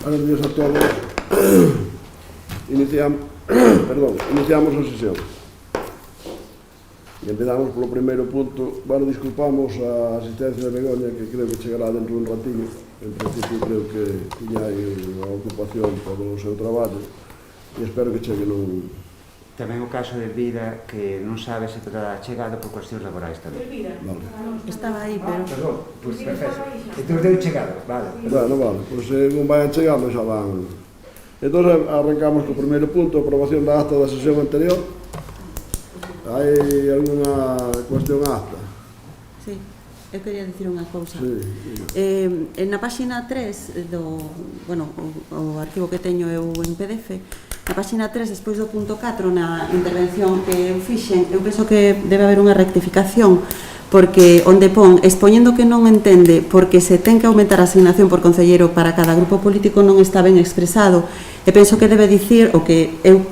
Buenos días a todos. Iniciamos a sesión. E empezamos polo primeiro punto. Bueno, disculpamos a asistencia de Begoña, que creo que chegará dentro dun ratinho. En principio creo que tiña aí unha ocupación polo seu traballo e espero que chegue nun... Tamén o caso de Elvira, que non sabe se terá chegado por cuestións laborais tamén. Vale. Estaba aí, pero... Perdón, pois perfecto. Entón deu chegado, vale. Bueno, vale, pois se non vayan chegando xa van. Entón arrancamos co primeiro punto, aprobación da acta da sesión anterior. Hai alguna cuestión acta? Sí, eu quería dicir unha cousa. Sí. Na páxina 3 do, bueno, o arquivo que teño eu en PDF, na páxina 3, despois do punto 4, na intervención que eu fixen, eu penso que debe haber unha rectificación, porque onde pon, expoñendo que non entende porque se ten que aumentar a asignación por concelleiro para cada grupo político, non está ben expresado, e penso que debe dicir o que eu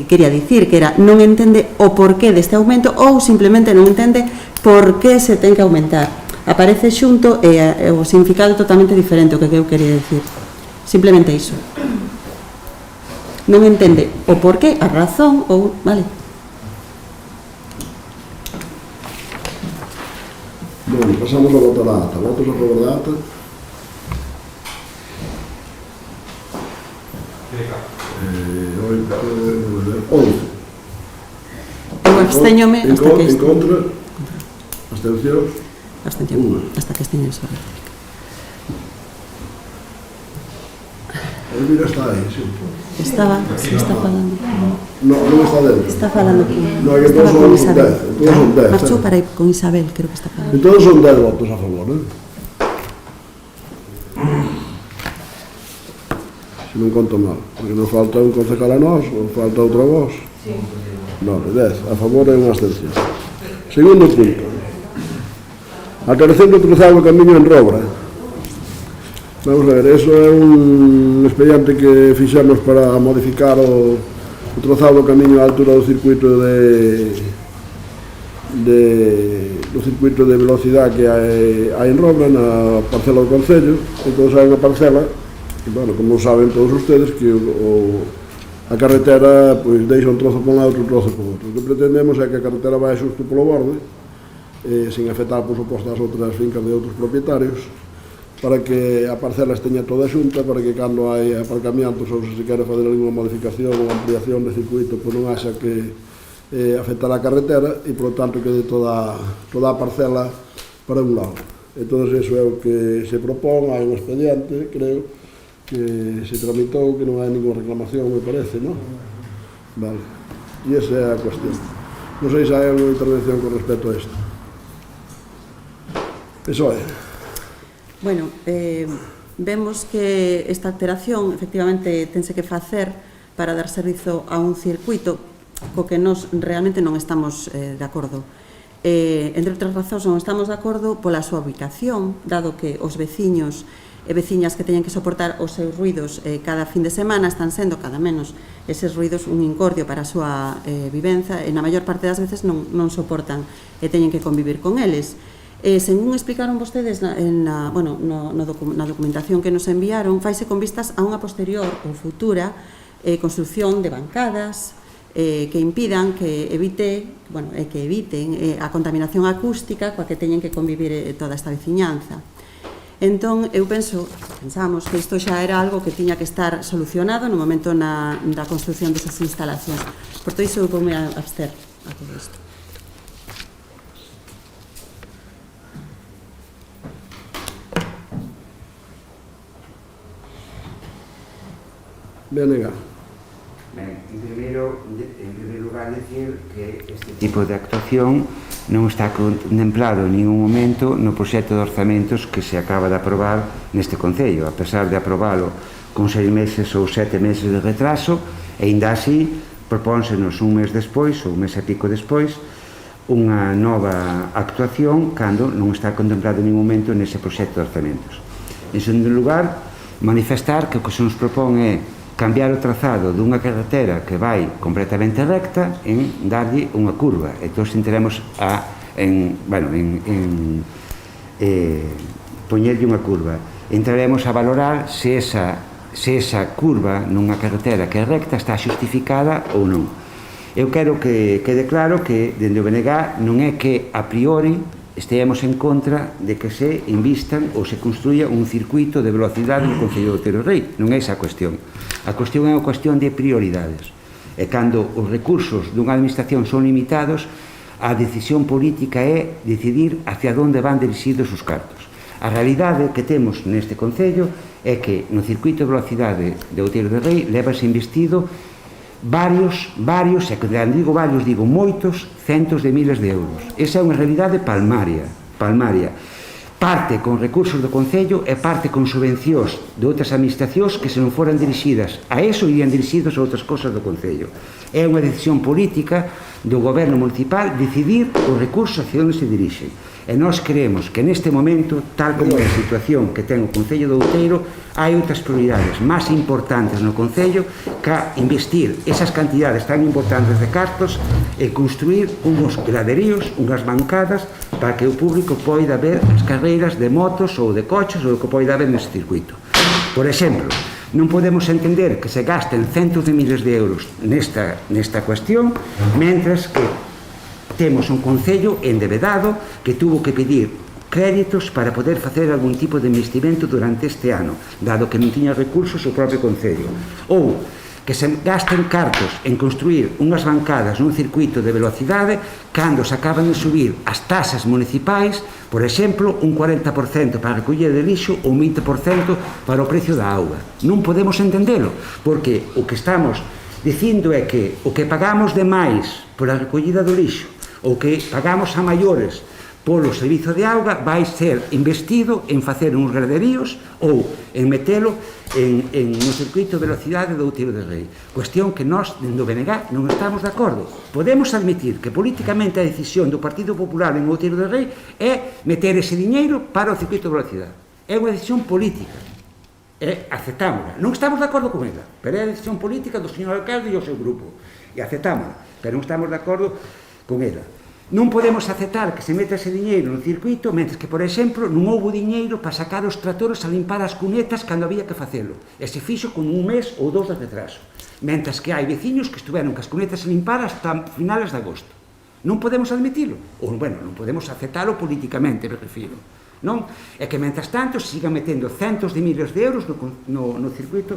quería dicir, que era non entende o porqué deste aumento ou simplemente non entende por que se ten que aumentar. Aparece xunto e o significado é totalmente diferente o que eu quería dicir. Simplemente iso. Non entende o porqué, a razón ou... Vale. Bueno, pasamos a votar a ata. Votos a favor da ata. Eu absteñome hasta que... En contra? Abstención? Abstención, hasta que esteñen sobre. Elvira está aí, sí. Está falando. Non está dentro. Está falando No, que estaba todos con son Isabel. 10, todos son 10. Marchou para ir con Isabel, creo que está falando. Entón son 10 votos a favor, non? Se non conto mal, porque nos falta un concejal a nós, nos falta outra voz. Sí. Non, 10, a favor e unha abstención. Segundo punto. Alteración do trazado do camiño en Robra. Vamos a ver, eso é un expediente que fixemos para modificar o trazado do camiño á altura do circuito do circuito de velocidade que hai en Robra, na parcela do Concello. Entón hai unha parcela, e, bueno, como saben todos ustedes, que a carretera pois, deixa un trozo por un lado e outro trozo por outro. O que pretendemos é que a carretera vai xusto polo borde, sin afectar, por suposto, as outras fincas de outros propietarios, para que a parcela esteña toda xunta, para que cando hai aparcamientos ou se quere fazer alguna modificación ou ampliación de circuito, pois non haxa que afectar a carretera e, por lo tanto, quede toda a parcela para un lado. Entón, iso é o que se propón, hai un expediente, creo, que se tramitou, que non hai ninguna reclamación, me parece, non? Vale. E esa é a cuestión. Non sei se hai alguna intervención con respecto a isto. Eso é. Bueno, vemos que esta alteración efectivamente tense que facer para dar servizo a un circuito co que nós realmente non estamos de acordo. Entre outras razóns, non estamos de acordo pola súa ubicación, dado que os veciños e veciñas que teñen que soportar os seus ruidos cada fin de semana están sendo cada menos eses ruidos un incordio para a súa vivenza e na maior parte das veces non soportan e teñen que convivir con eles. Según explicaron vostedes na documentación que nos enviaron, faise con vistas a unha posterior ou futura construcción de bancadas que impidan, que eviten a contaminación acústica coa que teñen que convivir toda esta veciñanza. Entón, pensamos que isto xa era algo que tiña que estar solucionado no momento da construcción desas instalacións. Por todo iso, eu vou me abster a todo isto. Venegar. Ben, en primeiro lugar, decir que este tipo de actuación non está contemplado en ningún momento no proxecto de orzamentos que se acaba de aprobar neste Concello, a pesar de aprobalo con 6 meses ou 7 meses de retraso, e ainda así propónsenos un mes despois, ou un mes e pico despois, unha nova actuación cando non está contemplado en ningún momento nese proxecto de orzamentos. En segundo lugar, manifestar que o que se nos propón é cambiar o trazado dunha carretera que vai completamente recta en darlle unha curva. Entón, entraremos poñerlle unha curva. Entraremos a valorar se esa se esa curva nunha carretera que é recta está xustificada ou non. Eu quero que quede claro que dende o BNG non é que a priori esteamos en contra de que se invistan ou se construya un circuito de velocidade no Concello de Outeiro de Rei. Non é esa a cuestión. A cuestión é unha cuestión de prioridades. E cando os recursos dunha administración son limitados, a decisión política é decidir hacia onde van dirixidos os cartos. A realidade que temos neste Concello é que no circuito de velocidade de Outeiro de Rei levase investido varios, e que digo varios, digo moitos centos de miles de euros. Esa é unha realidade palmaria. Parte con recursos do Concello e parte con subvencións de outras administracións que se non foran dirixidas a eso irían dirixidos a outras cosas do Concello. É unha decisión política do goberno municipal decidir os recursos hacia onde se dirixen. E nós creemos que neste momento, tal como é a situación que ten o Concello de Outeiro, hai outras prioridades máis importantes no Concello que investir esas cantidades tan importantes de cartos e construir uns graderíos, unhas bancadas para que o público poida ver as carreiras de motos ou de coches ou o que poida ver nesse circuito. Por exemplo, non podemos entender que se gasten centos de miles de euros nesta cuestión, mentras que temos un Concello endebedado que tuvo que pedir créditos para poder facer algún tipo de investimento durante este ano, dado que non tiña recursos o propio Concello. Ou que se gasten cartos en construir unhas bancadas nun circuito de velocidade cando se acaban de subir as tasas municipais, por exemplo, un 40% para a recollida de lixo ou un 20% para o precio da auga. Non podemos entendelo, porque o que estamos dicindo é que o que pagamos de máis por a recollida do lixo ou que pagamos a maiores polo servizo de auga vai ser investido en facer uns graderíos ou en metelo no circuito de velocidade do Outeiro de Rei. Cuestión que nós, dentro do BNG, non estamos de acordo. Podemos admitir que políticamente a decisión do Partido Popular en Outeiro de Rei é meter ese diñeiro para o circuito de velocidade. É unha decisión política. E aceptámola. Non estamos de acordo con ela, pero é a decisión política do señor alcalde e o seu grupo. E aceptámola, pero non estamos de acordo con ela. Non podemos aceptar que se meta ese diñeiro no circuito, mentre que, por exemplo, non houbo diñeiro para sacar os tractores a limpar as cunetas cando había que facelo. E se fixo con un mes ou dous de retraso. Mentre que hai veciños que estuveron que as cunetas a limpar hasta finales de agosto. Non podemos admitilo. Ou, bueno, non podemos aceptalo políticamente, me refiro. Non? É que, mentras tanto, se sigan metendo centos de miles de euros no circuito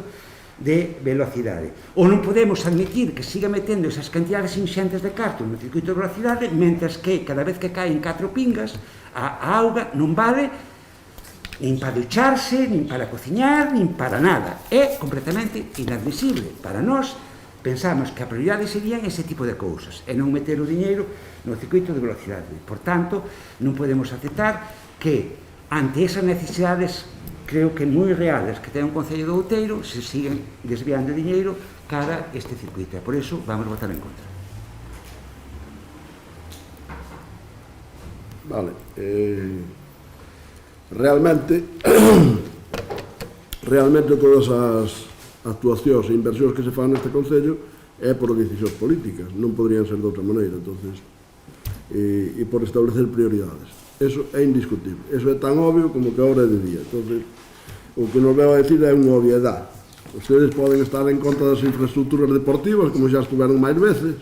de velocidade. Ou non podemos admitir que siga metendo esas cantidades inxentes de cartos no circuito de velocidade, mentras que cada vez que caen 4 pingas, a auga non vale nin para ducharse, nin para cociñar, nin para nada. É completamente inadmisible. Para nós, pensamos que a prioridade serían ese tipo de cousas e non meter o diñeiro no circuito de velocidade. Por tanto, non podemos aceptar que ante esas necesidades creo que moi reales que ten un Concello de Outeiro se siguen desviando diñeiro cara este circuito. Por iso vamos votar en contra. Vale. Realmente todas as actuacións e inversións que se fan neste Concello é por decisións políticas, non poderían ser de outra maneira, entonces, e por establecer prioridades. Eso é indiscutible, eso é tan obvio como que a hora é de día. Entonces, o que nos veo a decir é unha obviedade. Ustedes poden estar en contra das infraestructuras deportivas, como xa estuveron máis veces,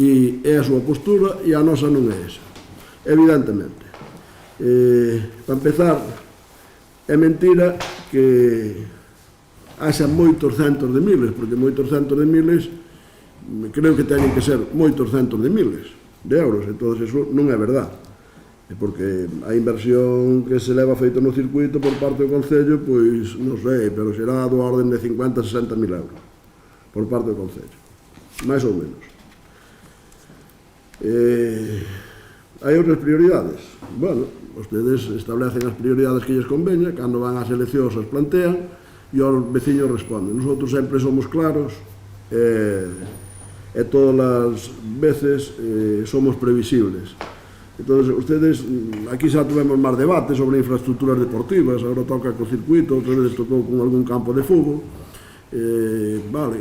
e é a súa postura, e a nosa non é esa, evidentemente. Para empezar, é mentira que haxa moitos centos de miles, porque moitos centos de miles creo que teñen que ser moitos centos de miles de euros, entón eso non é verdade. Porque a inversión que se leva feita no circuito por parte do Concello, pois, non sei, pero será do orden de 50 a 60 mil euros por parte do Concello, máis ou menos. Hai outras prioridades. Bueno, ustedes establecen as prioridades que lles conveña, cando van ás eleccións as plantean e os veciños responden. Nosotros sempre somos claros e todas as veces somos previsibles. Entonces, ustedes, aquí xa tuvemos máis debate sobre infraestructuras deportivas, agora toca co circuito, outra vez tocou con algún campo de fútbol. Vale,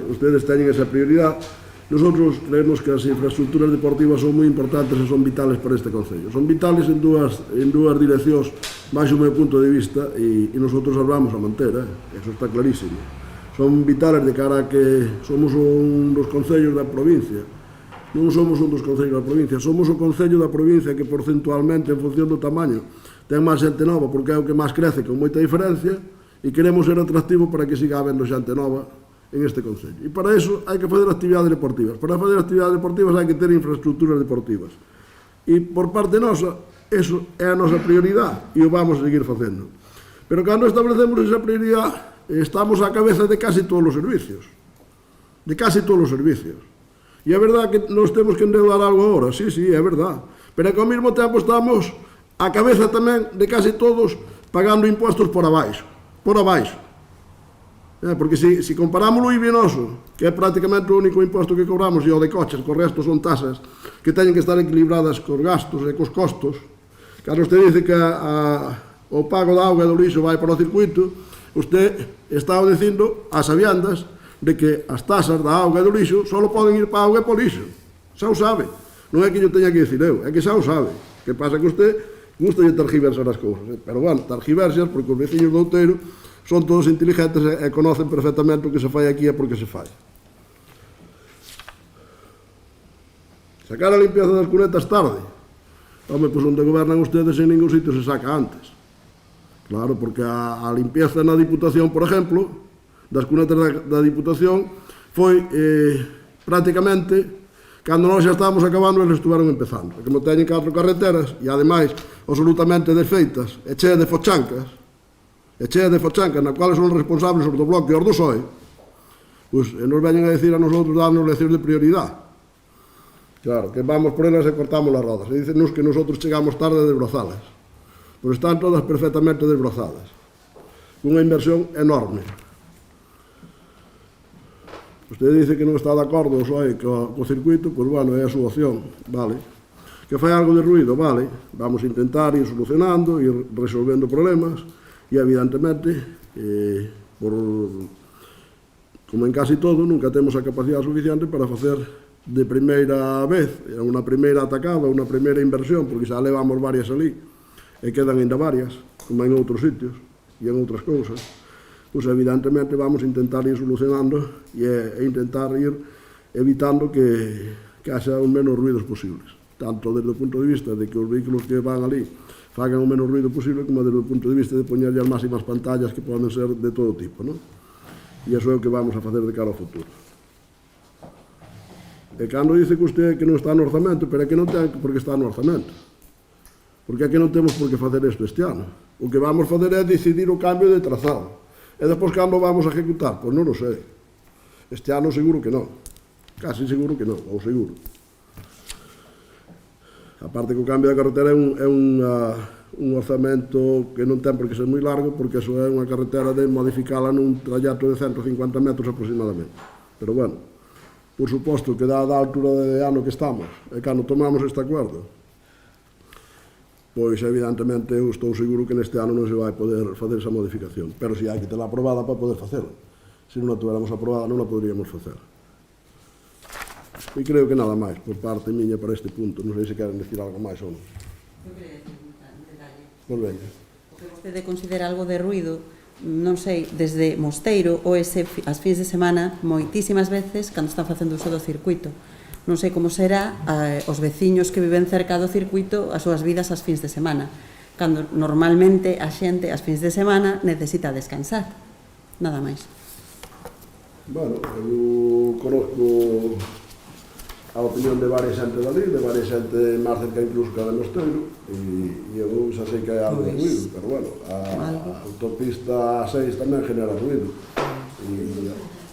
ustedes teñen esa prioridade. Nosotros creemos que as infraestructuras deportivas son moi importantes e son vitales para este Concello. Son vitales en dúas direccións baixo o meu punto de vista, e nosotros as vamos a manter, eso está clarísimo. Son vitales de cara a que somos un dos concellos da provincia. Non somos un dos concellos da provincia, somos o concello da provincia que porcentualmente, en función do tamaño, ten máis xente nova, porque é o que máis crece con moita diferencia, e queremos ser atractivo para que siga habendo xente nova en este concello. E para iso hai que fazer actividades deportivas. Para fazer actividades deportivas hai que ter infraestructuras deportivas. E por parte nosa, eso é a nosa prioridade e o vamos a seguir facendo. Pero cando establecemos esa prioridade, estamos á cabeza de casi todos os servicios. De casi todos os servicios. E é verdade que nos temos que endeudar algo agora, sí, é verdade. Pero é que ao mesmo tempo estamos á cabeza tamén de casi todos pagando impostos por abaixo. Por abaixo. Porque se comparamos o IBI noso, que é prácticamente o único imposto que cobramos, e o de coches, que o resto son tasas que teñen que estar equilibradas cos gastos e cos costos, cando usted dice que o pago da auga e do lixo vai para o circuito, usted está dicindo ás sabiendas de que as tasas da auga e do lixo só poden ir para a auga e para o lixo. Xa o sabe. Non é que yo teña que dicir eu, é que xa o sabe. Que pasa que usted gusta de tergiversar as cousas. Pero, bueno, tergiversas porque os veciños do Outeiro son todos inteligentes e conocen perfectamente o que se fai aquí e por que se fai. Sacar a limpieza das cunetas tarde. Home, pois onde gobernan ustedes en ningún sitio se saca antes. Claro, porque a limpieza na Diputación, por exemplo, das cunetas da Diputación, foi prácticamente, cando nós xa estábamos acabando, eles estuveron empezando. Porque como teñen 4 carreteras, e ademais, absolutamente desfeitas, e chea de fochancas, na cual son responsables os do Bloque e os do PSOE, pois nos veñen a decir a nosotros, darnos leccións de prioridade. Claro, que vamos por elas e cortamos as rodas. E dicennos que nosotros chegamos tarde a desbrozalas. Pois están todas perfectamente desbrozadas. Unha inversión enorme. Usted dice que non está de acordo o PSOE co circuito, pois, bueno, é a súa opción, vale. Que fai algo de ruido, vale. Vamos a intentar ir solucionando, ir resolvendo problemas, e evidentemente, como en casi todo, nunca temos a capacidade suficiente para facer de primeira vez, unha primeira atacada, unha primeira inversión, porque xa levamos varias ali, e quedan ainda varias, como en outros sitios, e en outras cousas. Pois evidentemente vamos a intentar ir solucionando e intentar ir evitando que haxa os menos ruidos posibles, tanto desde o punto de vista de que os vehículos que van ali fagan o menos ruido posible, como desde o punto de vista de poñerlle as máximas pantallas que poden ser de todo tipo, non? E iso é o que vamos a facer de cara ao futuro. E cando dice que usted que non está no orzamento, pero é que non ten porque está no orzamento. Porque é que non temos por que facer isto este ano. O que vamos facer é decidir o cambio de trazado. E depois cando vamos a ejecutar? Pois non o sei. Este ano seguro que non. Casi seguro que non, ou seguro. A parte que o cambio da carretera é un orzamento que non ten por que ser moi largo, porque eso é unha carretera de modificala nun trallato de 150 metros aproximadamente. Pero, bueno, por suposto que dada a altura de ano que estamos, e cando tomamos este acordo, pois evidentemente eu estou seguro que neste ano non se vai poder facer esa modificación, pero si hai que tela aprobada para poder facela. Se non a tuéramos aprobada non a poderíamos facer. E creo que nada máis por parte miña para este punto. Non sei se queren decir algo máis ou non. Eu queria decir un detalle. Pois venga. O que vostede considera algo de ruido, non sei, desde Mosteiro ou as fins de semana, moitísimas veces, cando están facendo uso do circuito. Non sei como será os veciños que viven cerca do circuito as súas vidas as fins de semana, cando normalmente a xente as fins de semana necesita descansar. Nada máis. Bueno, eu conozco a opinión de varias xente dali, de varias xente máis cerca incluso que a de Mosteiro, e eu xa sei que hai algo de ruido, pero bueno, a autopista 6 tamén genera ruido,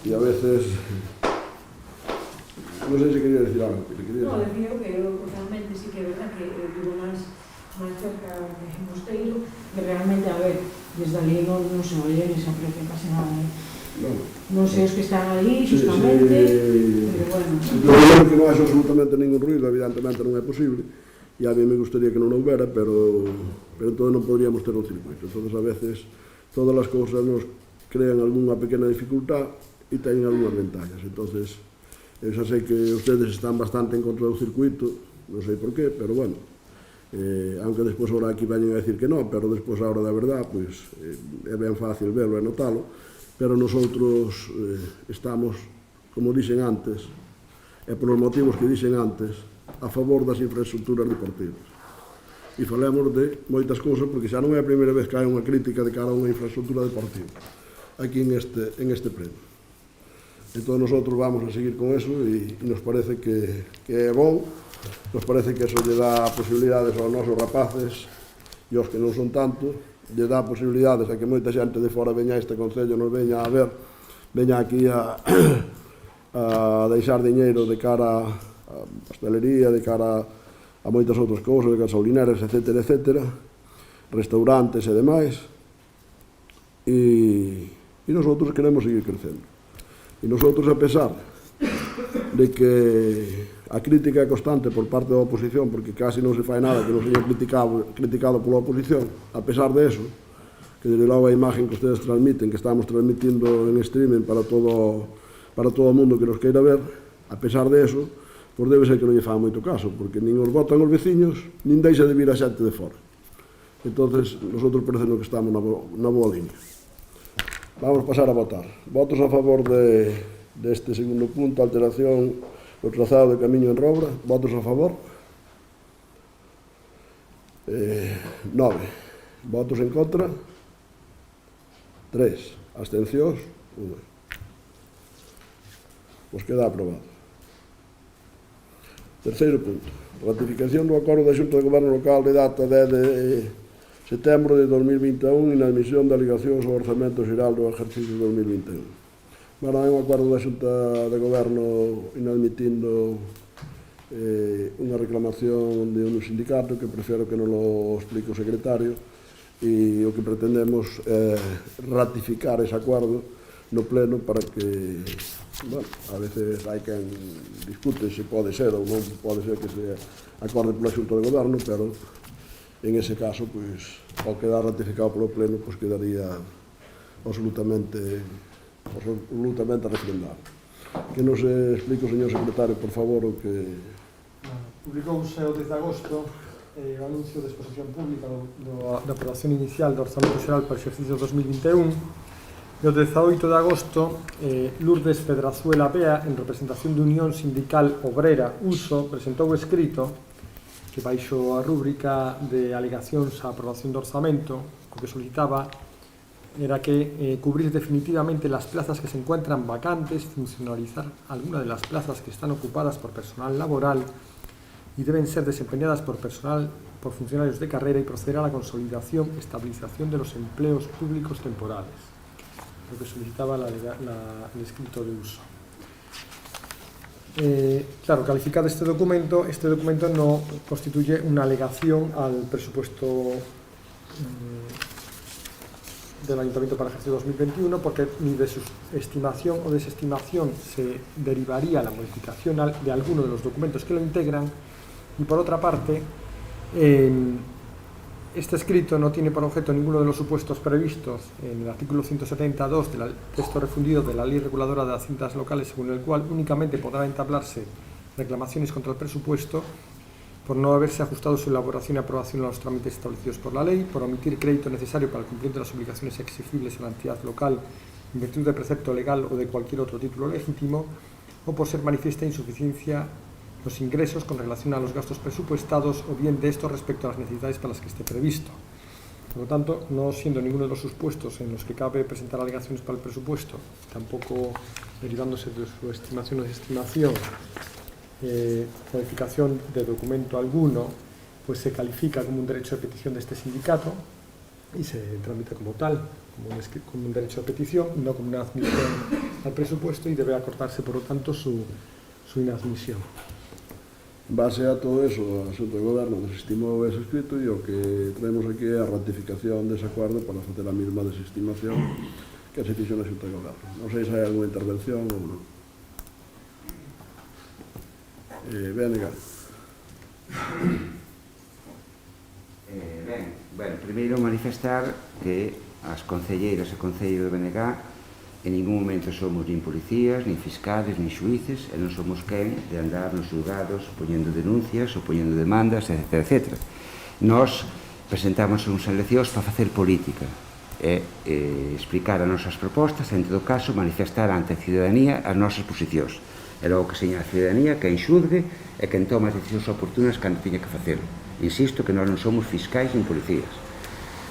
e a veces... Non sei se quería decir algo. No, decía que realmente sí que é verdad que vivo máis cerca de Mosteiro, que realmente, a ver, desde ali non se oye ni se aprecia casi nada. Non sei os que están ali, justamente, pero bueno. Eu que non hai absolutamente ningún ruido, evidentemente non é posible, e a mí me gustaría que non houbera, pero entón non podríamos ter un circuito. Entón, a veces, todas as cousas nos crean algunha pequena dificultad e teñen algunhas ventajas. Entón, eu xa sei que ustedes están bastante en contra do circuito, non sei por qué, pero bueno, aunque despois ahora aquí veñen a decir que non, pero despois a hora da verdad, pois, é ben fácil verlo e notalo, pero nosotros estamos, como dixen antes, e polos motivos que dixen antes, a favor das infraestructuras deportivas. E falemos de moitas cousas, porque xa non é a primeira vez que hai unha crítica de cara a unha infraestructura deportiva aquí en este pleno. Entón, nosotros vamos a seguir con eso e nos parece que é bon, nos parece que eso lle dá posibilidades aos nosos rapaces e aos que non son tanto, lle dá posibilidades a que moita xente de fora veña a este concello, nos veña a ver, veña aquí a deixar diñeiro de cara a pastelería, de cara a moitas outras cousas, de gasolineras, etcétera, etcétera, restaurantes e demais, e nosotros queremos seguir crecendo. E nosotros, a pesar de que a crítica é constante por parte da oposición, porque casi non se fai nada que non seña criticado pola oposición, a pesar de eso, que desde logo a imagen que ustedes transmiten, que estamos transmitindo en streaming para todo o mundo que nos queira ver, a pesar de eso, pois debe ser que non lle fan moito caso, porque nin os votan os veciños, nin deixa de vir a xente de fora. Entonces, nosotros parece que estamos na boa línea. Vamos pasar a votar. Votos a favor deste segundo punto, alteración do trazado de camiño en Robra. Votos a favor. 9. Votos en contra. 3. Abstencións. 1. Pois queda aprobado. Terceiro punto. Ratificación do acordo da Xunta de Goberno Local de data 10 de setembro de 2021 e na admisión de alegacións ao Orzamento Xeral do exercicio 2021. Bueno, hai un acordo da Xunta de Goberno inadmitindo unha reclamación de un sindicato que prefiro que non lo explique o secretario, e o que pretendemos é ratificar ese acordo no pleno para que, bueno, a veces hai quen discute se pode ser ou non pode ser que se acorde pola Xunta de Goberno, pero en ese caso, pois, ao quedar ratificado polo pleno, pois quedaría absolutamente refrendado. Que nos explique o señor secretario, por favor, o que... Publicouse o 10 de agosto o anuncio de exposición pública da aprobación inicial do Orzamento Xeral para o exercicio 2021. E o 18 de agosto, Lourdes Pedrazuela Bea, en representación de Unión Sindical Obrera Uso, presentou o escrito que baixo a rúbrica de alegacións á aprobación do orzamento, o que solicitaba era que cubrir definitivamente las plazas que se encuentran vacantes, funcionalizar alguna de las plazas que están ocupadas por personal laboral y deben ser desempeñadas por funcionarios de carrera y proceder a la consolidación, estabilización de los empleos públicos temporales, lo que solicitaba el escrito de uso. Claro, calificado este documento no constituye una alegación al presupuesto del Ayuntamiento para el ejercicio 2021, porque ni de su estimación o desestimación se derivaría la modificación de alguno de los documentos que lo integran, y por otra parte, este escrito no tiene por objeto ninguno de los supuestos previstos en el artículo 172 del texto refundido de la Ley Reguladora de Haciendas Locales, según el cual únicamente podrá entablarse reclamaciones contra el presupuesto por no haberse ajustado su elaboración y aprobación a los trámites establecidos por la ley, por omitir crédito necesario para el cumplimiento de las obligaciones exigibles a la entidad local en virtud de precepto legal o de cualquier otro título legítimo, o por ser manifiesta insuficiencia los ingresos con relación a los gastos presupuestados, o bien de estos respecto a las necesidades para las que esté previsto. Por lo tanto, no siendo ninguno de los supuestos en los que cabe presentar alegaciones para el presupuesto, tampoco derivándose de su estimación o desestimación, modificación de documento alguno, pues se califica como un derecho de petición de este sindicato y se tramita como tal, como un derecho de petición, no como una admisión al presupuesto, y debe acortarse, por lo tanto, su inadmisión. En base a todo eso, a Xunta de Goberno desestimou ese escrito, e o que traemos aquí é a ratificación dese acordo para facer a mesma desestimación que se fixo na Xunta de Goberno. Non sei se hai alguna intervención ou non. Ben, primeiro manifestar que as concelleiras e concello de BNG en ningún momento somos nin policías, nin fiscales, nin xuíces, e non somos quen de andar nos xulgados poñendo denuncias ou poñendo demandas, etc. etc. Nós presentamos uns eleccións para facer política, explicar as nosas propostas, en todo caso, manifestar ante a ciudadanía as nosas posicións. E logo que seña a ciudadanía quen xulgue e quen toma as decisións oportunas cando tiña que facelo. Insisto que nós non somos fiscais nin policías.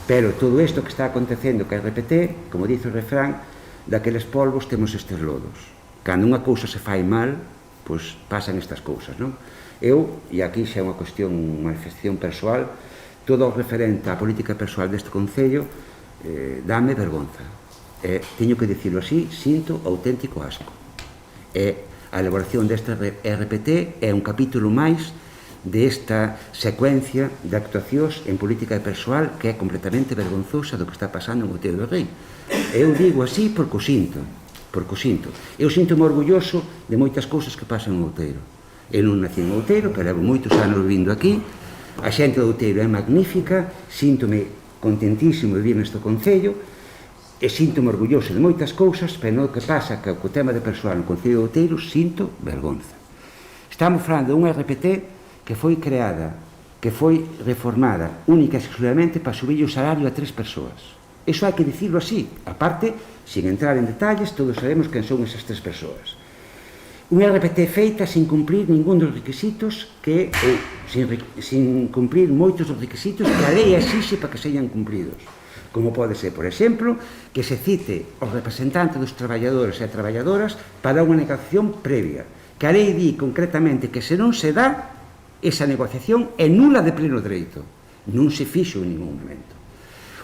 Pero todo isto que está acontecendo que é RPT, como dice o refrán, daqueles polvos temos estes lodos. Cando unha cousa se fai mal, pois pasan estas cousas, non? Eu, e aquí xa é unha cuestión, unha manifestación persoal, todo o referente á política persoal deste Concello dame vergonza. Teño que dicirlo así, sinto auténtico asco. A elaboración deste RPT é un capítulo máis desta secuencia de actuacións en política persoal que é completamente vergonzosa do que está pasando en Outeiro do Rei. Eu digo así porque o sinto. Eu sinto-me orgulloso de moitas cousas que pasan en Outeiro. Eu non nací en Outeiro, pero levo moitos anos vivindo aquí. A xente de Outeiro é magnífica, síntome contentísimo de vivir neste Concello e síntome orgulloso de moitas cousas, pero non que pasa que co tema de persoal no Concello de Outeiro sinto vergonza. Estamos falando dun RPT que foi creada, que foi reformada única e exclusivamente para subir o salario a 3 persoas. Iso hai que dicirlo así. A parte, sin entrar en detalles, todos sabemos quen son esas 3 persoas. Un RPT feita sin cumprir ningún dos requisitos sin cumprir moitos dos requisitos que a lei exixe para que sean cumpridos. Como pode ser, por exemplo, que se cite os representantes dos traballadores e traballadoras para unha negociación previa. Que a lei di concretamente que se non se dá, esa negociación é nula de pleno dereito. Non se fixo en ningún momento.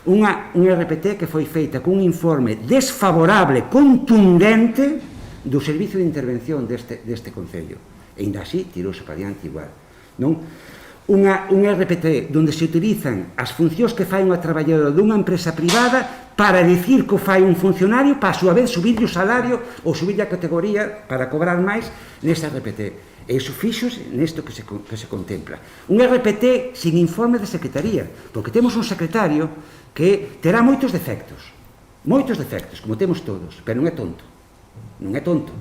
Un RPT que foi feita con un informe desfavorable, contundente, do Servicio de Intervención deste Concello. E ainda así, tirouse para diante igual. Un RPT onde se utilizan as funcións que fai unha traballadora dunha empresa privada para dicir que o fai un funcionario para a súa vez subirlle o salario ou subirlle a categoría para cobrar máis neste RPT. E iso fixose nesto que se contempla. Un RPT sin informe de secretaría, porque temos un secretario que terá moitos defectos, como temos todos, pero non é tonto. Non é tonto.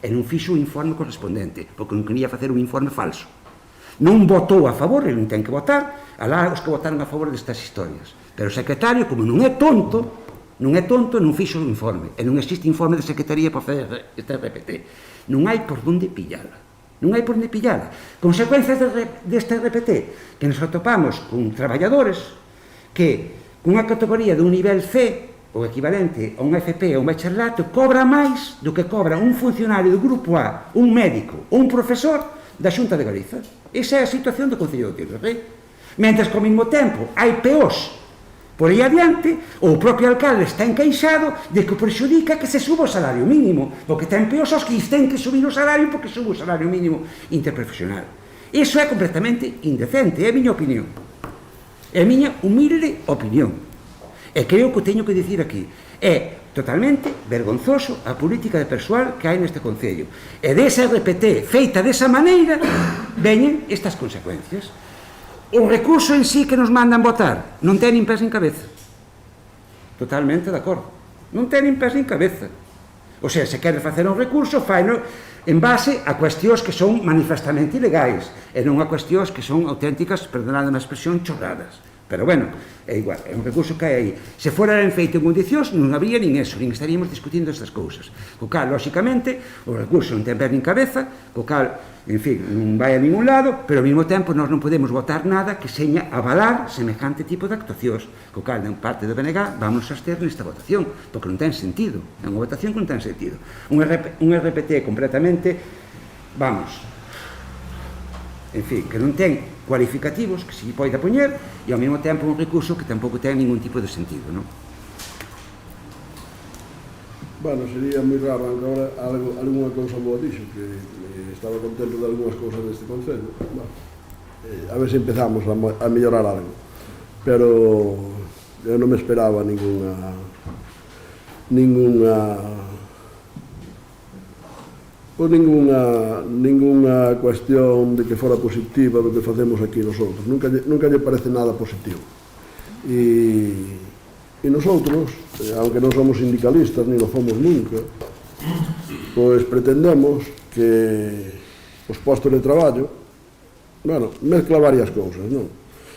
E non fixo o informe correspondente, porque non quería facer un informe falso. Non votou a favor, e non ten que votar, alá os que votaron a favor destas historias. Pero o secretario, como non é tonto, non fixo o informe. E non existe informe de secretaría para fazer este RPT. Non hai por onde pillala. Consecuencias deste RPT, que nos atopamos con traballadores que, cunha categoría de un nivel C, o equivalente a un FP ou un bacharelato, cobra máis do que cobra un funcionario do grupo A, un médico ou un profesor da Xunta de Galiza. Esa é a situación do Concello de Outeiro do Rei. Mentres que ao mesmo tempo hai peós por aí adiante, o propio alcalde está encaixado de que perxudica que se suba o salario mínimo, porque ten peós os que ten que subir o salario porque sube o salario mínimo interprofesional. Iso é completamente indecente, é a miña opinión. É a miña humilde opinión. E creo que o teño que dicir aquí. É totalmente vergonzoso a política de persoal que hai neste Concello. E desa RPT feita desa maneira, veñen estas consecuencias. O recurso en sí que nos mandan votar non ten nin pés nin cabeza. Totalmente de acordo. Non ten nin pés nin cabeza. O sea, se quere facer un recurso, faino en base a cuestións que son manifestamente ilegais e non a cuestións que son auténticas, perdonadme a expresión, chorradas. Pero bueno, é igual, é un recurso que hai aí. Se fora ben feito en condicións, non habría nin eso, nin estaríamos discutindo estas cousas. Co cal, lóxicamente, o recurso non ten pés nin cabeza, co cal, en fin, non vai a ningún lado, pero ao mesmo tempo nós non podemos votar nada que seña avalar semejante tipo de actuacións. Co cal, en parte do BNG, vamos a abster nesta votación, porque non ten sentido. É unha votación que non ten sentido. Un RPT completamente, vamos, en fin, que non ten cualificativos que se pode poñer e ao mesmo tempo un recurso que tampouco ten ningún tipo de sentido, non? Bueno, sería moi raro, agora alguna cousa boa dixo, que estaba contento de algunhas cousas deste Concello. Bueno, a ver se empezamos a mellorar algo. Pero eu non me esperaba ninguna cuestión de que fora positiva do que facemos aquí nosotros. Nunca lle parece nada positivo. E nosotros, aunque non somos sindicalistas, ni lo fomos nunca, pois pretendemos que os postos de traballo, bueno, mezcla varias cousas, non?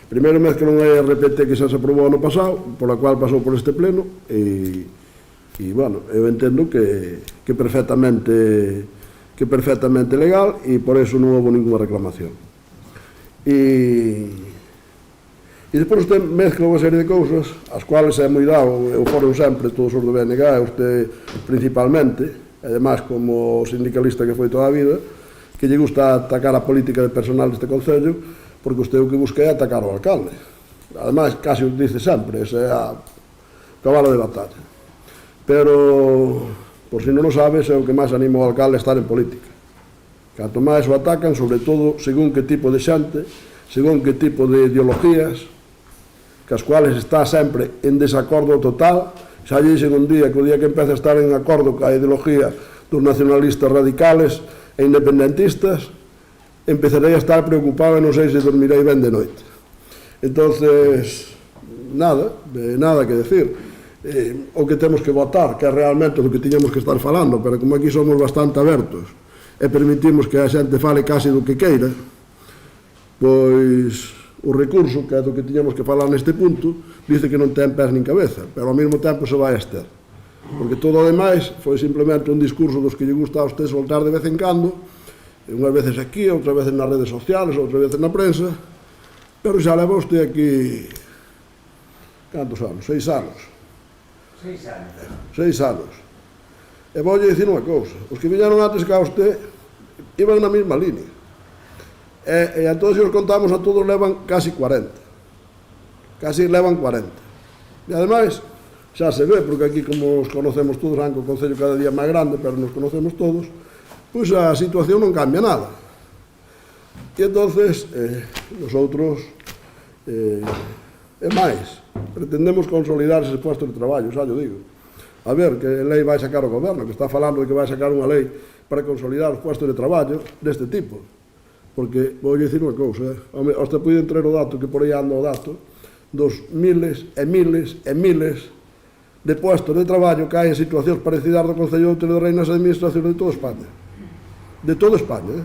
Primeiro mezclan a RPT que xa se aprobou ano pasado, pola cual pasou por este pleno, e bueno, eu entendo que perfectamente legal, e por eso non houve ninguna reclamación. E despois usted mezcla unha serie de cousas, as cuales é moi dado, eu foron sempre todos os do BNG, usted principalmente, e ademais como sindicalista que foi toda a vida, que lle gusta atacar a política de personal deste Concello, porque usted o que busca é atacar ao alcalde. Ademais, casi o dice sempre, ese é a cabalo de batalla. Pero, por si non o sabes, é o que máis anima ao alcalde a estar en política. Canto máis o atacan, sobre todo, según que tipo de xente, según que tipo de ideologías, cas cuales está sempre en desacordo total. Xa lle dixen un día que o día que empeza a estar en acordo ca ideología dos nacionalistas radicales e independentistas, empezarei a estar preocupado e non sei se dormirei ben de noite. Entonces, nada que decir. O que temos que votar, que é realmente o que tiñamos que estar falando, pero como aquí somos bastante abertos e permitimos que a xente fale casi do que queira, pois o recurso, que é do que tiñamos que falar neste punto, dice que non ten pés nin cabeza, pero ao mesmo tempo se vai a ester. Porque todo o demais foi simplemente un discurso dos que lle gusta a usted soltar de vez en cando, unhas veces aquí, outras veces nas redes sociales, outras veces na prensa, pero xa leva usted aquí cantos anos? 6 anos. 6 anos. E voulle dicir unha cousa, os que viñeron antes que a usted iban na mesma línea, e a todos os contamos, a todos levan casi 40, casi levan 40, e ademais xa se ve, porque aquí como os conocemos todos, aunque o Concello cada día é máis grande, pero nos conocemos todos, pois a situación non cambia nada. E entonces, nosotros, e máis, pretendemos consolidar ese puesto de traballo, xa yo digo. A ver, que lei vai sacar o goberno, que está falando de que vai sacar unha lei para consolidar os puestos de traballo deste tipo. Porque, vou dicir unha cousa, hasta puiden traer o dato, que por aí anda o dato, dos miles e miles e miles de puestos de traballo que hai en situacións parecidas do Concello de Outeiro de Rei nas administracións de toda España. De toda España,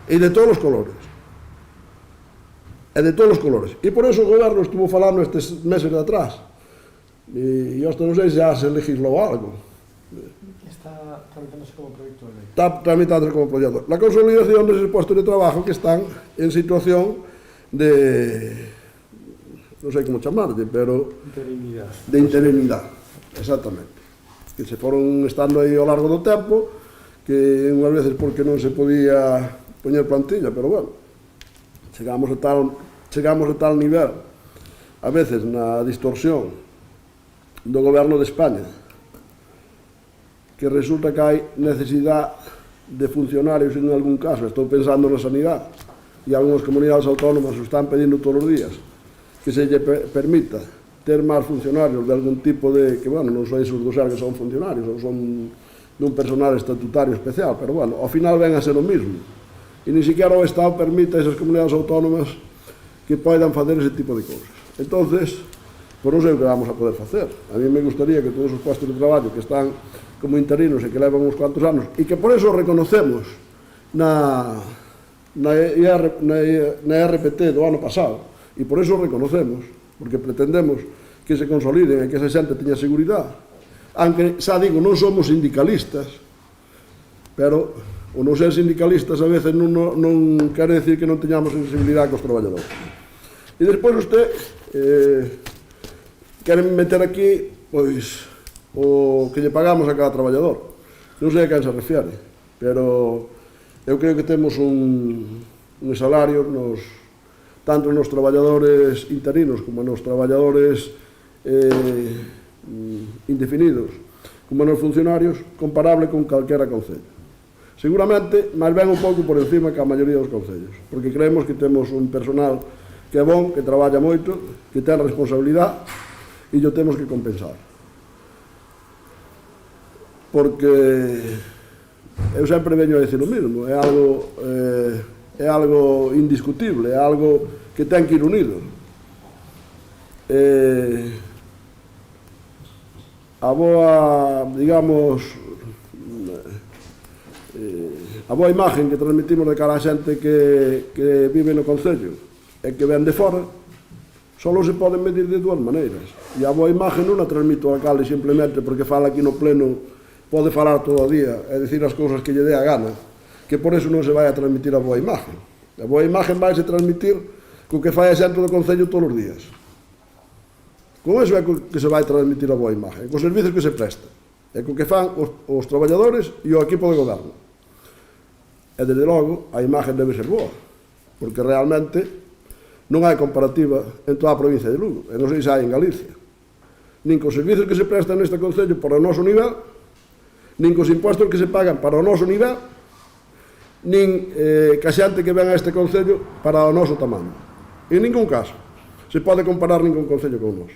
e de todos os colores, e de todos os colores, e por eso o goberno estuvo falando estes meses de atrás, e hasta non sei se já se legislou algo. Está tramitándose como proyecto de ley. Está tramitándose como proyecto. La consolidación de esos puestos de trabajo que están en situación de, non sei como chamarlle, pero de interinidade, exactamente, que se foron estando aí ao largo do tempo, que unhas veces porque non se podía poñer plantilla, pero bueno, chegamos a tal nivel, a veces na distorsión do goberno de España, que resulta que hai necesidade de funcionarios en algún caso, estou pensando na sanidade, e algunhas comunidades autónomas o están pedindo todos os días, que se lle permita ter máis funcionarios de algún tipo de, que bueno, non son esos do ser que son funcionarios, ou son dun personal estatutario especial, pero bueno, ao final ven a ser o mismo. E ni siquiera o Estado permite a esas comunidades autónomas que poidan facer ese tipo de cousas. Entonces, pois non sei o que vamos a poder facer. A mí me gustaría que todos os puestos de traballo que están como interinos e que levan uns cuantos anos, e que por eso reconocemos na RPT do ano pasado, e por eso reconocemos, porque pretendemos que se consoliden e que esa xente teña seguridade. Aunque, xa digo, non somos sindicalistas, pero o non ser sindicalistas a veces non quere decir que non teñamos sensibilidade cos traballadores. E despois usted queren meter aquí, pois, o que lle pagamos a cada traballador. Non sei a quen se refiere, pero eu creo que temos un salario tanto nos traballadores interinos como nos traballadores indefinidos como nos funcionarios, comparable con calquera concello. Seguramente, máis ben un pouco por encima que a maioría dos concellos, porque creemos que temos un personal que é bon, que traballa moito, que ten responsabilidade, e o temos que compensar. Porque eu sempre veño a decir o mesmo, é algo indiscutible, é algo que ten que ir unido. A boa, digamos, a boa imagen que transmitimos de cara a xente que vive no Concello e que ven de fora, só se poden medir de dúas maneiras. E a boa imagen non a transmite o alcalde simplemente porque fala aquí no pleno, pode falar todo o día e dicir as cousas que lle dé a gana, que por eso non se vai a transmitir a boa imagen. A boa imagen vai se transmitir co que fai a xente do Concello todos os días. Con eso é que se vai transmitir a boa imagen, cos servizos que se presta, e co que fan os traballadores e o equipo de goberno. E, desde logo, a imagen debe ser boa, porque realmente non hai comparativa en toda a provincia de Lugo, e non sei se hai en Galicia. Nin cos servizos que se prestan neste Concello para o noso nivel, nin cos impostos que se pagan para o noso nivel, nin ca xente que ven a este Concello para o noso tamaño. En ningún caso se pode comparar ningún Concello con nós.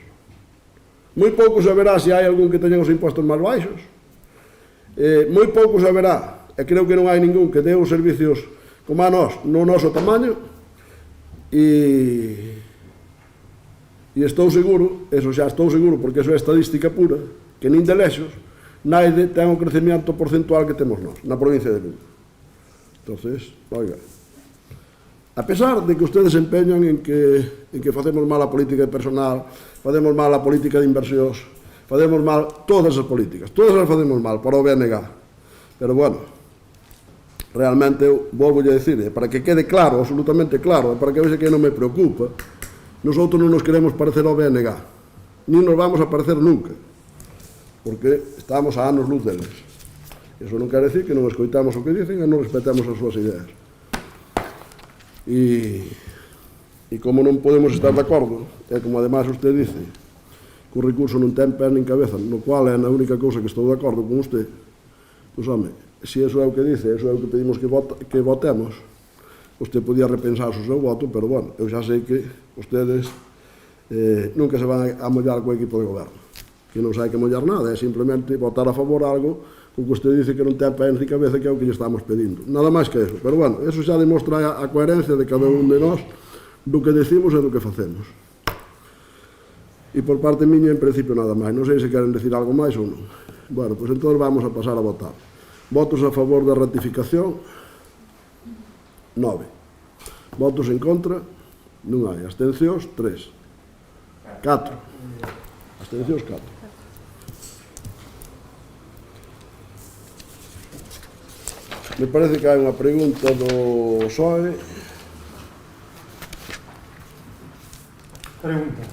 Moi pouco saberá se hai algún que teña os impostos máis baixos, moi pouco saberá, e creo que non hai ningún que dé os servicios como a nós, no noso tamaño, e estou seguro, eso xa estou seguro, porque eso é estadística pura, que nin de lexos naide ten o crecimiento porcentual que temos nós, na provincia de Lugo. Entonces, oiga, a pesar de que ustedes se empeñan en que facemos mal a política de personal, facemos mal a política de inversións, facemos mal todas as políticas, todas as facemos mal para o BNG, pero bueno, realmente eu volvo a decir, para que quede claro, absolutamente claro, para que vexe que non me preocupa, nosotros non nos queremos parecer ao BNG, nin nos vamos a parecer nunca, porque estamos a anos luz deles. Eso non quere decir que non escoitamos o que dicen e non respetamos as súas ideas. E como non podemos estar de acordo, e como ademais usted dice, que o recurso non ten pé nin cabeza, no cual é a única cousa que estou de acordo con usted, pois, home, se eso é o que dice, eso é o que pedimos que votemos, usted podía repensar o seu voto, pero, bueno, eu xa sei que ustedes nunca se van a mollar co equipo de goberno, que non sai que mollar nada, é simplemente votar a favor algo con que usted dice que non ten pé ni cabeza, que é o que lle estamos pedindo, nada máis que eso. Pero, bueno, eso xa demostra a coherencia de cada un de nós do que decimos e do que facemos. E por parte miña, en principio, nada máis. Non sei se queren decir algo máis ou non. Bueno, pois entón vamos a pasar a votar. Votos a favor da ratificación, 9. Votos en contra, non hai. Abstencións, 3. 4. Abstencións, 4. Me parece que hai unha pregunta do PSOE. Pregunta.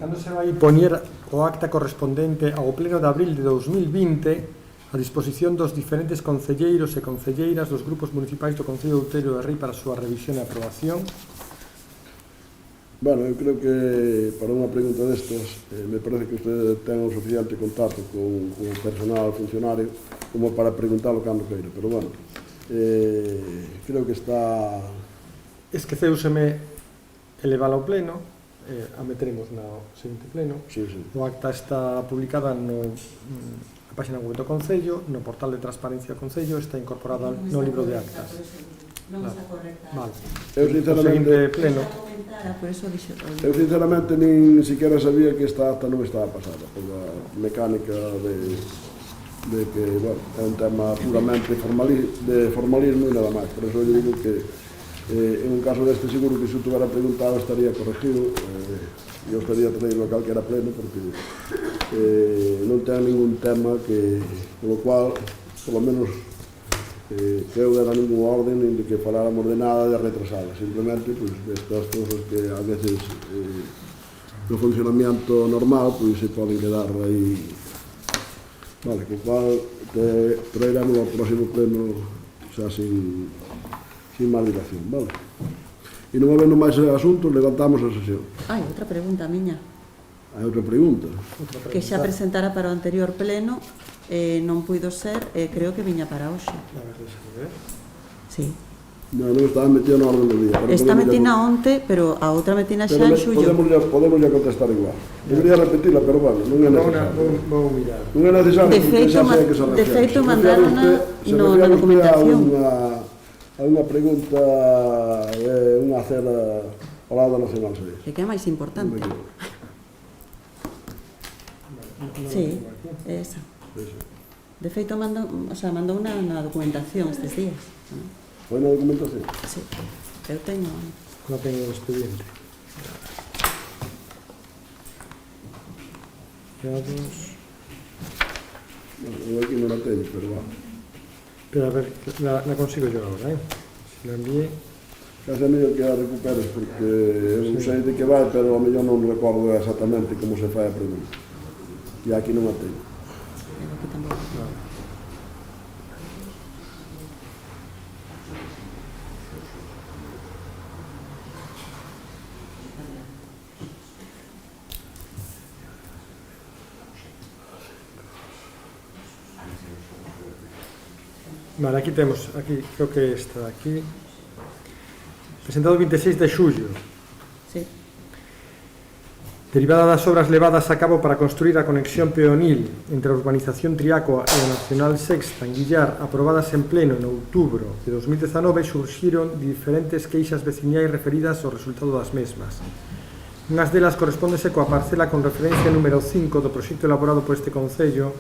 Cando se vai poñer o acta correspondente ao pleno de abril de 2020 a disposición dos diferentes concelleiros e concelleiras dos grupos municipais do Concello de Outeiro de Rei para a súa revisión e aprobación? Bueno, eu creo que para unha pregunta destas me parece que usted ten un suficiente contacto con o personal funcionario como para preguntalo cando queira, pero bueno, creo que está... Esqueceuseme elevar ao pleno, a meteremos no seguinte pleno. Sí, sí. O acta está publicada na página web do Concello, no portal de transparencia do Concello, está incorporada no libro de actas. Non está correcta. Vale. Eu sinceramente nin siquiera sabía que esta acta non estaba pasada pola mecánica de que, bueno, é un tema puramente de formalismo e nada máis. Por eso eu digo que en un caso deste seguro que se tuvera preguntado estaría corregido e eu estaría traído a calquera pleno porque non ten ningún tema que, polo cual, polo menos que eu dera ningún orden nin de que faláramos de nada de retrasada, simplemente pues, estas cosas que a veces no funcionamiento normal pues, se poden quedar aí, vale, co cual traeremos ao próximo pleno xa sin máis dilación, vale? E non habendo máis asuntos, levantamos a sesión. Hai outra pregunta miña. Hai outra pregunta. Que xa presentara para o anterior pleno, non puido ser, creo que viña para hoxe. A ver, deixa ver. Sí. Non estaba metida no orden do día. Está metina onte, pero a outra metina xa en xullo. Podemos ya contestar igual. Debería repetila, pero bueno, non é necesario. Vou mirar. Non é necesario, porque xa sei que se refiere. De feito, mandarona na documentación. A unha pregunta, unha cera ao lado da Nacional Series. Que é máis importante. Sí, esa. De feito, mandou na documentación estes días. Foi na documentación? Sí, eu teño... Non ten o expediente. Dados. Eu aquí non la teño, pero va. Pero a ver, la consigo yo ahora, Si la envié. Casi é mellor que a recuperes, porque eu sei de que vai, pero a mellor non recordo exactamente como se fai a pregunta. E aquí non a teño. Aquí tampouco. Vale, aquí temos, aquí, creo que está aquí. Presentado o 26 de xullo. Sí. Derivada das obras levadas a cabo para construir a conexión peonil entre a urbanización Triaco e a Nacional Sexta en Guillar, aprobadas en pleno en outubro de 2019, surxiron diferentes queixas veciñais referidas ao resultado das mesmas. Unhas delas correspóndese coa parcela con referencia número 5 do proxecto elaborado por este Concello,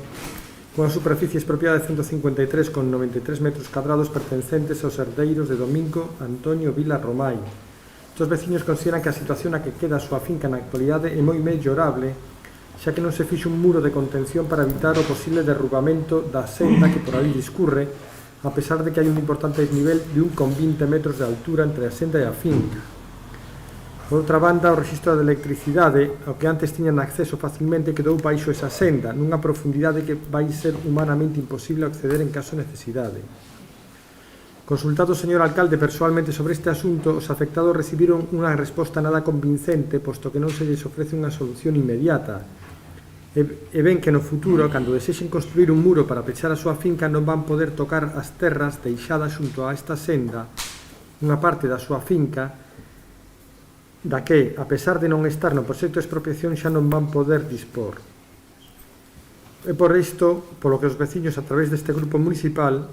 cunha superficie expropiada de 153,93 metros cadrados pertencentes aos herdeiros de Domingo Antonio Vila Romai. Estos veciños consideran que a situación na que queda a súa finca na actualidade é moi mellorable, xa que non se fixe un muro de contención para evitar o posible derrubamento da senda que por ali discurre, a pesar de que hai un importante desnivel de 1,20 metros de altura entre a senda e a finca. Por outra banda, o rexistro de electricidade, ao que antes tiñan acceso facilmente, quedou baixo esa senda, nunha profundidade que vai ser humanamente imposible acceder en caso de necesidade. Consultado o señor alcalde persoalmente sobre este asunto, os afectados recibiron unha resposta nada convincente, posto que non se lles ofrece unha solución inmediata. E ven que no futuro, cando desexen construir un muro para pechar a súa finca, non van poder tocar as terras deixadas xunto a esta senda, unha parte da súa finca, da que, a pesar de non estar no proxecto de expropiación, xa non van poder dispor. É por isto, polo que os veciños, a través deste grupo municipal,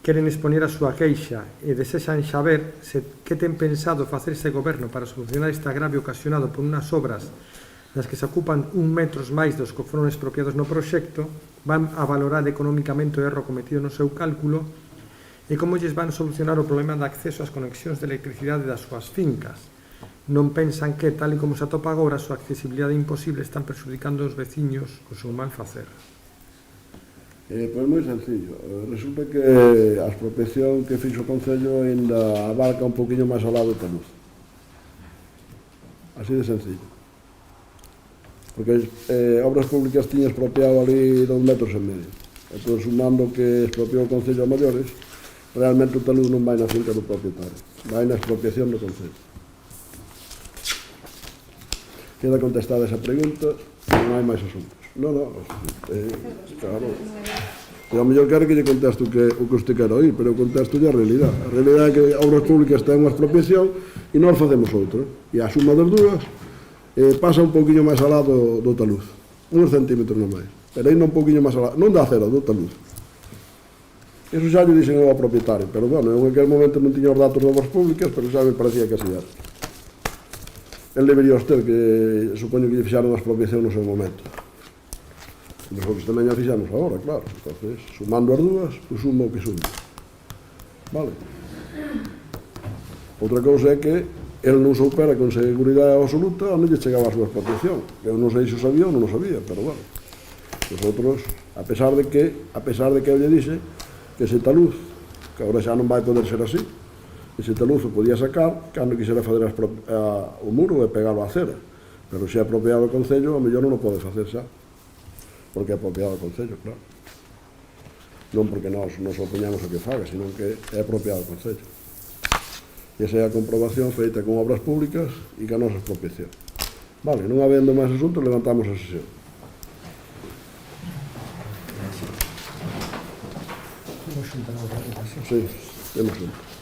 queren expoñer a súa queixa e desexan saber que ten pensado facer este goberno para solucionar este agravio ocasionado por unhas obras nas que se ocupan 1 metros máis dos que foron expropiados no proxecto, van a valorar económicamente o erro cometido no seu cálculo e como lles van solucionar o problema de acceso ás conexións de electricidade das súas fincas. Non pensan que, tal e como se atopa agora, a súa accesibilidade imposible están perxudicando os veciños co seu mal facer. Pois moi sencillo. Resulta que a expropiación que fixo o Concello ainda abarca un poquinho máis ao lado de Taluz. Así de sencillo. Porque obras públicas tiña expropiado ali 2,5 metros. Entón, sumando que expropiou o Concello a maiores, realmente o Taluz non vai na finca do propietario, vai na expropiación do Concello. Queda contestada esa pregunta, non hai máis asuntos. Non, claro. E ao mellor quero que lle contesto o que usted quer oír, pero eu contesto a realidade. A realidade é que obras públicas ten unha expropiación e nós facemos outra. E a suma das dúas pasa un pouquinho máis alá do taluz. Uns centímetros non máis. Pero ainda un pouquinho máis alá. Non dá cero do taluz. Eso xa lle dixen ao propietario, pero bueno, eu en aquel momento non tiña os datos de obras públicas, pero xa me parecía que así era. El debería ter que, supoño que lle fixaron a expropiación no seu momento. Nosotros tamén a fixamos agora, claro. Entonces, sumando as dúas, o sumo o que sumo. Vale? Outra cousa é que el non soupera con seguridade absoluta onde lle chegaba a súa expropiación. Eu non sei se o sabía ou non o sabía, pero bueno. Nosotros, a pesar de que eu lle dixe que ese taluz, que agora xa non vai poder ser así, ese taluz o podía sacar cando quixera fazer o muro e pegalo á cera, pero se é apropiado o Concello, a mellor non o pode facer xa, porque é apropiado o Concello, claro. Non porque nós nos opoñamos a que faga, sino que é apropiado o Concello. E esa é a comprobación feita con obras públicas e con a nosa expropiación. Vale, non habendo máis asuntos, levantamos a sesión. Sí, temos un.